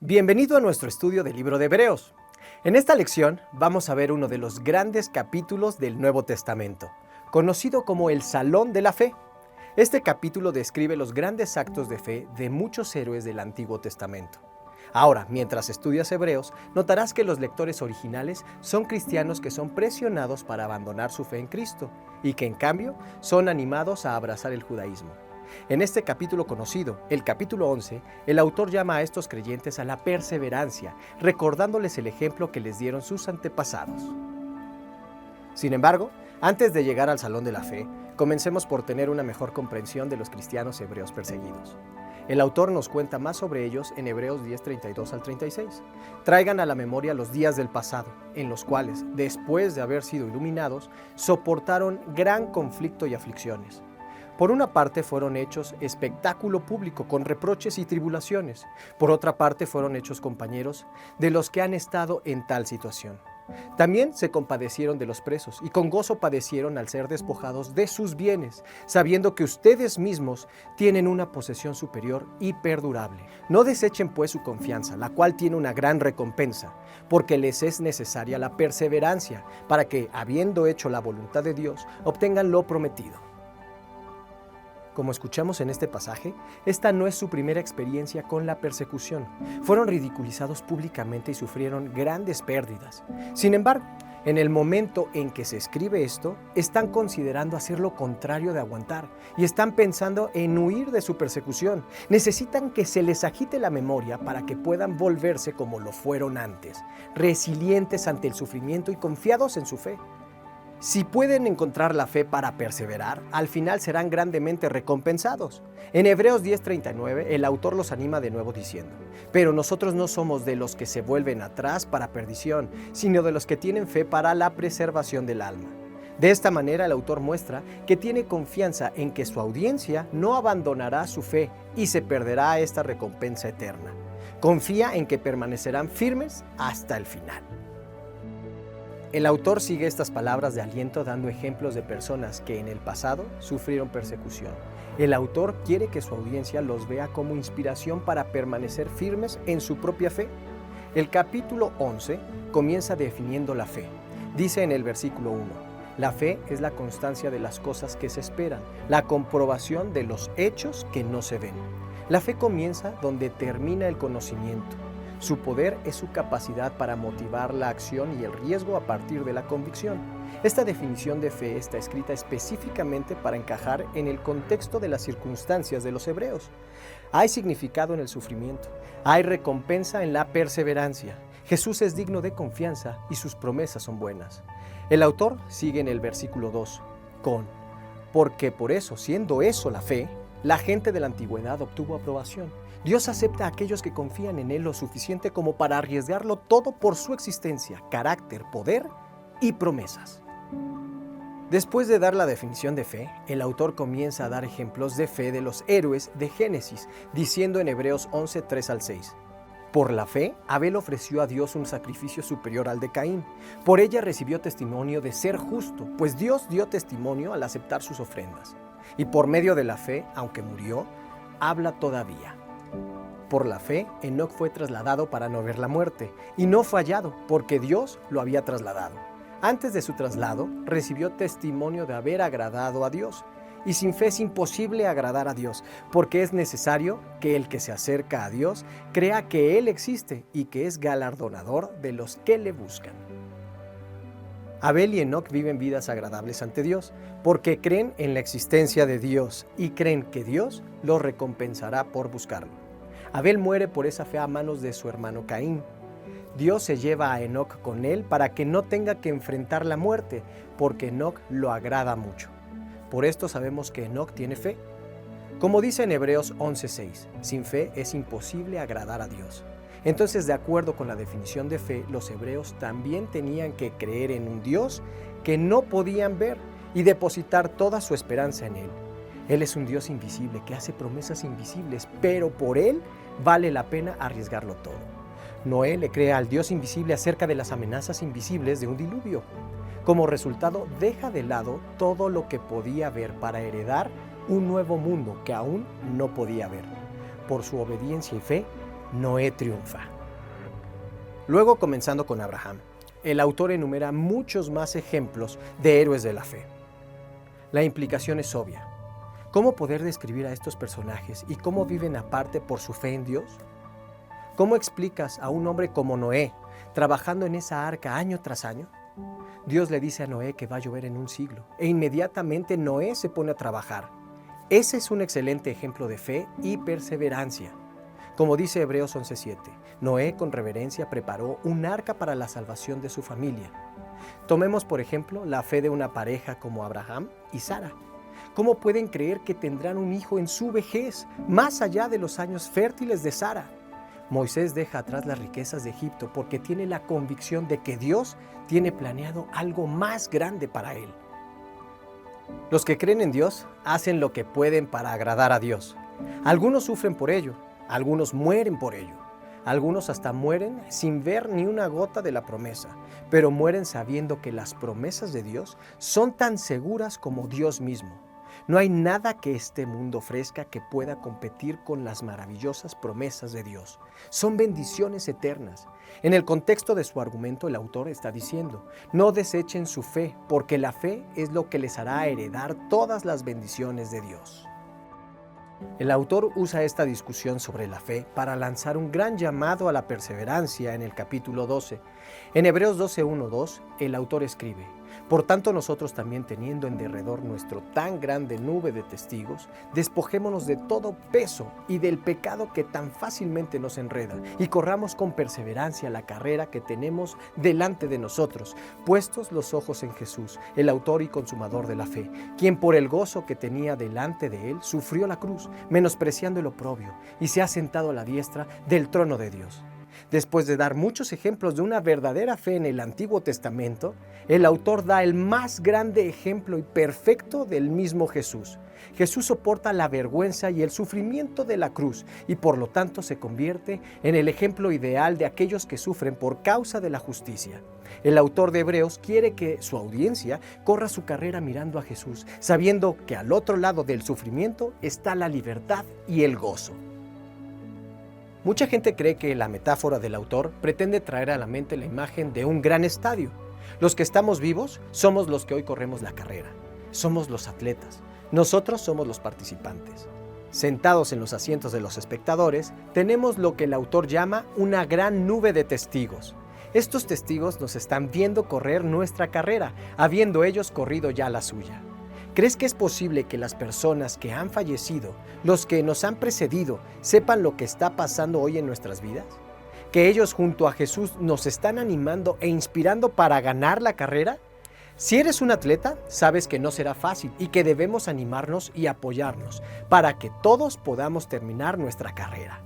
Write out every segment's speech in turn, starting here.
Bienvenido a nuestro estudio del libro de Hebreos. En esta lección vamos a ver uno de los grandes capítulos del Nuevo Testamento, conocido como el Salón de la Fe. Este capítulo describe los grandes actos de fe de muchos héroes del Antiguo Testamento. Ahora, mientras estudias Hebreos, notarás que los lectores originales son cristianos que son presionados para abandonar su fe en Cristo y que en cambio son animados a abrazar el judaísmo. En este capítulo conocido, el capítulo 11, el autor llama a estos creyentes a la perseverancia, recordándoles el ejemplo que les dieron sus antepasados. Sin embargo, antes de llegar al Salón de la Fe, comencemos por tener una mejor comprensión de los cristianos hebreos perseguidos. El autor nos cuenta más sobre ellos en Hebreos 10, 32 al 36. Traigan a la memoria los días del pasado, en los cuales, después de haber sido iluminados, soportaron gran conflicto y aflicciones. Por una parte fueron hechos espectáculo público con reproches y tribulaciones. Por otra parte fueron hechos compañeros de los que han estado en tal situación. También se compadecieron de los presos y con gozo padecieron al ser despojados de sus bienes, sabiendo que ustedes mismos tienen una posesión superior y perdurable. No desechen pues su confianza, la cual tiene una gran recompensa, porque les es necesaria la perseverancia, para que, habiendo hecho la voluntad de Dios, obtengan lo prometido. Como escuchamos en este pasaje, esta no es su primera experiencia con la persecución. Fueron ridiculizados públicamente y sufrieron grandes pérdidas. Sin embargo, en el momento en que se escribe esto, están considerando hacer lo contrario de aguantar y están pensando en huir de su persecución. Necesitan que se les agite la memoria para que puedan volverse como lo fueron antes, resilientes ante el sufrimiento y confiados en su fe. Si pueden encontrar la fe para perseverar, al final serán grandemente recompensados. En Hebreos 10:39, el autor los anima de nuevo diciendo: pero nosotros no somos de los que se vuelven atrás para perdición, sino de los que tienen fe para la preservación del alma. De esta manera, el autor muestra que tiene confianza en que su audiencia no abandonará su fe y se perderá esta recompensa eterna. Confía en que permanecerán firmes hasta el final. El autor sigue estas palabras de aliento dando ejemplos de personas que en el pasado sufrieron persecución. El autor quiere que su audiencia los vea como inspiración para permanecer firmes en su propia fe. El capítulo 11 comienza definiendo la fe. Dice en el versículo 1, la fe es la constancia de las cosas que se esperan, la comprobación de los hechos que no se ven. La fe comienza donde termina el conocimiento. Su poder es su capacidad para motivar la acción y el riesgo a partir de la convicción. Esta definición de fe está escrita específicamente para encajar en el contexto de las circunstancias de los hebreos. Hay significado en el sufrimiento, hay recompensa en la perseverancia. Jesús es digno de confianza y sus promesas son buenas. El autor sigue en el versículo 2 con: porque por eso, siendo eso la fe, la gente de la antigüedad obtuvo aprobación. Dios acepta a aquellos que confían en Él lo suficiente como para arriesgarlo todo por su existencia, carácter, poder y promesas. Después de dar la definición de fe, el autor comienza a dar ejemplos de fe de los héroes de Génesis, diciendo en Hebreos 11, 3 al 6. Por la fe, Abel ofreció a Dios un sacrificio superior al de Caín. Por ella recibió testimonio de ser justo, pues Dios dio testimonio al aceptar sus ofrendas. Y por medio de la fe, aunque murió, habla todavía. Por la fe, Enoc fue trasladado para no ver la muerte, y no fue hallado, porque Dios lo había trasladado. Antes de su traslado, recibió testimonio de haber agradado a Dios. Y sin fe es imposible agradar a Dios, porque es necesario que el que se acerca a Dios crea que Él existe y que es galardonador de los que le buscan. Abel y Enoc viven vidas agradables ante Dios, porque creen en la existencia de Dios y creen que Dios los recompensará por buscarlo. Abel muere por esa fe a manos de su hermano Caín. Dios se lleva a Enoc con él para que no tenga que enfrentar la muerte, porque Enoc lo agrada mucho. Por esto sabemos que Enoc tiene fe. Como dice en Hebreos 11:6, sin fe es imposible agradar a Dios. Entonces, de acuerdo con la definición de fe, los hebreos también tenían que creer en un Dios que no podían ver y depositar toda su esperanza en Él. Él es un Dios invisible que hace promesas invisibles, pero por Él vale la pena arriesgarlo todo. Noé le cree al Dios invisible acerca de las amenazas invisibles de un diluvio. Como resultado, deja de lado todo lo que podía ver para heredar un nuevo mundo que aún no podía ver. Por su obediencia y fe, Noé triunfa. Luego, comenzando con Abraham, el autor enumera muchos más ejemplos de héroes de la fe. La implicación es obvia. ¿Cómo poder describir a estos personajes y cómo viven aparte por su fe en Dios? ¿Cómo explicas a un hombre como Noé, trabajando en esa arca año tras año? Dios le dice a Noé que va a llover en un siglo, e inmediatamente Noé se pone a trabajar. Ese es un excelente ejemplo de fe y perseverancia. Como dice Hebreos 11:7, Noé con reverencia preparó un arca para la salvación de su familia. Tomemos por ejemplo la fe de una pareja como Abraham y Sara. ¿Cómo pueden creer que tendrán un hijo en su vejez, más allá de los años fértiles de Sara? Moisés deja atrás las riquezas de Egipto porque tiene la convicción de que Dios tiene planeado algo más grande para él. Los que creen en Dios hacen lo que pueden para agradar a Dios. Algunos sufren por ello, algunos mueren por ello. Algunos hasta mueren sin ver ni una gota de la promesa, pero mueren sabiendo que las promesas de Dios son tan seguras como Dios mismo. No hay nada que este mundo ofrezca que pueda competir con las maravillosas promesas de Dios. Son bendiciones eternas. En el contexto de su argumento, el autor está diciendo: no desechen su fe, porque la fe es lo que les hará heredar todas las bendiciones de Dios. El autor usa esta discusión sobre la fe para lanzar un gran llamado a la perseverancia en el capítulo 12. En Hebreos 12:1-2, el autor escribe: por tanto nosotros también, teniendo en derredor nuestro tan grande nube de testigos, despojémonos de todo peso y del pecado que tan fácilmente nos enreda, y corramos con perseverancia la carrera que tenemos delante de nosotros, puestos los ojos en Jesús, el autor y consumador de la fe, quien por el gozo que tenía delante de él sufrió la cruz, menospreciando el oprobio, y se ha sentado a la diestra del trono de Dios. Después de dar muchos ejemplos de una verdadera fe en el Antiguo Testamento, el autor da el más grande ejemplo y perfecto del mismo Jesús. Jesús soporta la vergüenza y el sufrimiento de la cruz y por lo tanto se convierte en el ejemplo ideal de aquellos que sufren por causa de la justicia. El autor de Hebreos quiere que su audiencia corra su carrera mirando a Jesús, sabiendo que al otro lado del sufrimiento está la libertad y el gozo. Mucha gente cree que la metáfora del autor pretende traer a la mente la imagen de un gran estadio. Los que estamos vivos somos los que hoy corremos la carrera. Somos los atletas. Nosotros somos los participantes. Sentados en los asientos de los espectadores, tenemos lo que el autor llama una gran nube de testigos. Estos testigos nos están viendo correr nuestra carrera, habiendo ellos corrido ya la suya. ¿Crees que es posible que las personas que han fallecido, los que nos han precedido, sepan lo que está pasando hoy en nuestras vidas? ¿Que ellos junto a Jesús nos están animando e inspirando para ganar la carrera? Si eres un atleta, sabes que no será fácil y que debemos animarnos y apoyarnos para que todos podamos terminar nuestra carrera.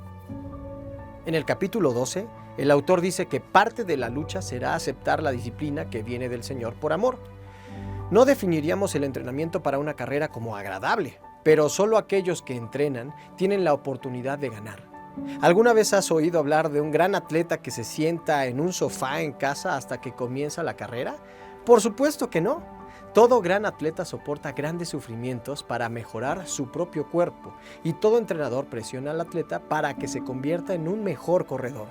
En el capítulo 12, el autor dice que parte de la lucha será aceptar la disciplina que viene del Señor por amor. No definiríamos el entrenamiento para una carrera como agradable, pero solo aquellos que entrenan tienen la oportunidad de ganar. ¿Alguna vez has oído hablar de un gran atleta que se sienta en un sofá en casa hasta que comienza la carrera? Por supuesto que no. Todo gran atleta soporta grandes sufrimientos para mejorar su propio cuerpo, y todo entrenador presiona al atleta para que se convierta en un mejor corredor.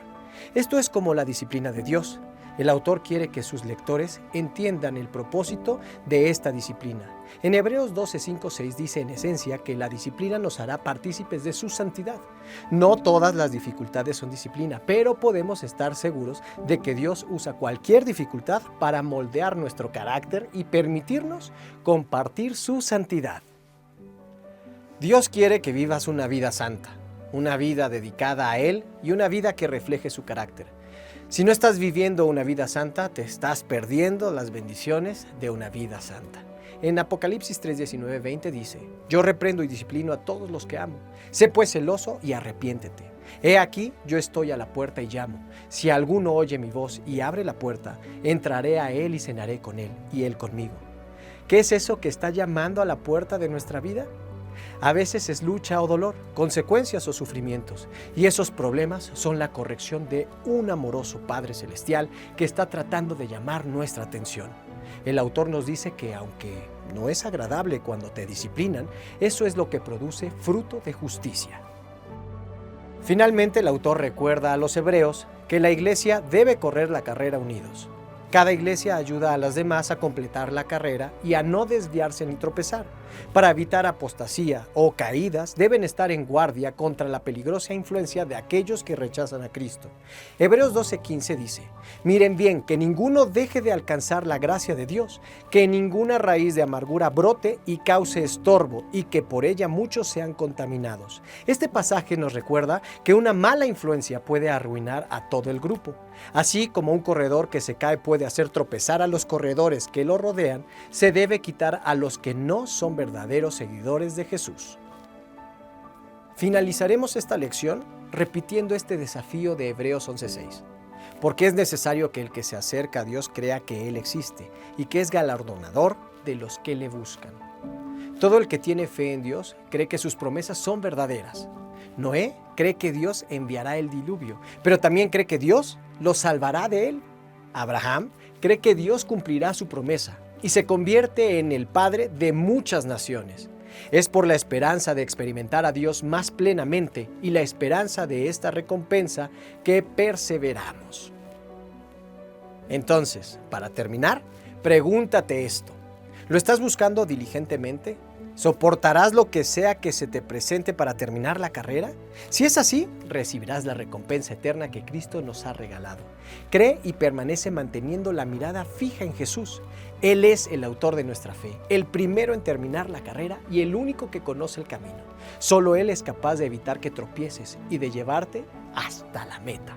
Esto es como la disciplina de Dios. El autor quiere que sus lectores entiendan el propósito de esta disciplina. En Hebreos 12:5-6 dice en esencia que la disciplina nos hará partícipes de su santidad. No todas las dificultades son disciplina, pero podemos estar seguros de que Dios usa cualquier dificultad para moldear nuestro carácter y permitirnos compartir su santidad. Dios quiere que vivas una vida santa, una vida dedicada a Él y una vida que refleje su carácter. Si no estás viviendo una vida santa, te estás perdiendo las bendiciones de una vida santa. En Apocalipsis 3:19-20 dice: yo reprendo y disciplino a todos los que amo. Sé pues celoso y arrepiéntete. He aquí, yo estoy a la puerta y llamo. Si alguno oye mi voz y abre la puerta, entraré a él y cenaré con él, y él conmigo. ¿Qué es eso que está llamando a la puerta de nuestra vida? A veces es lucha o dolor, consecuencias o sufrimientos, y esos problemas son la corrección de un amoroso Padre Celestial que está tratando de llamar nuestra atención. El autor nos dice que aunque no es agradable cuando te disciplinan, eso es lo que produce fruto de justicia. Finalmente, el autor recuerda a los hebreos que la iglesia debe correr la carrera unidos. Cada iglesia ayuda a las demás a completar la carrera y a no desviarse ni tropezar. Para evitar apostasía o caídas, deben estar en guardia contra la peligrosa influencia de aquellos que rechazan a Cristo. Hebreos 12:15 dice: miren bien, que ninguno deje de alcanzar la gracia de Dios, que ninguna raíz de amargura brote y cause estorbo, y que por ella muchos sean contaminados. Este pasaje nos recuerda que una mala influencia puede arruinar a todo el grupo. Así como un corredor que se cae puede hacer tropezar a los corredores que lo rodean, se debe quitar a los que no son verdaderos seguidores de Jesús. Finalizaremos esta lección repitiendo este desafío de Hebreos 11:6. Porque es necesario que el que se acerca a Dios crea que Él existe y que es galardonador de los que le buscan. Todo el que tiene fe en Dios cree que sus promesas son verdaderas. Noé cree que Dios enviará el diluvio, pero también cree que Dios lo salvará de él. Abraham cree que Dios cumplirá su promesa y se convierte en el padre de muchas naciones. Es por la esperanza de experimentar a Dios más plenamente y la esperanza de esta recompensa que perseveramos. Entonces, para terminar, pregúntate esto: ¿lo estás buscando diligentemente? ¿Soportarás lo que sea que se te presente para terminar la carrera? Si es así, recibirás la recompensa eterna que Cristo nos ha regalado. Cree y permanece manteniendo la mirada fija en Jesús. Él es el autor de nuestra fe, el primero en terminar la carrera y el único que conoce el camino. Solo Él es capaz de evitar que tropieces y de llevarte hasta la meta.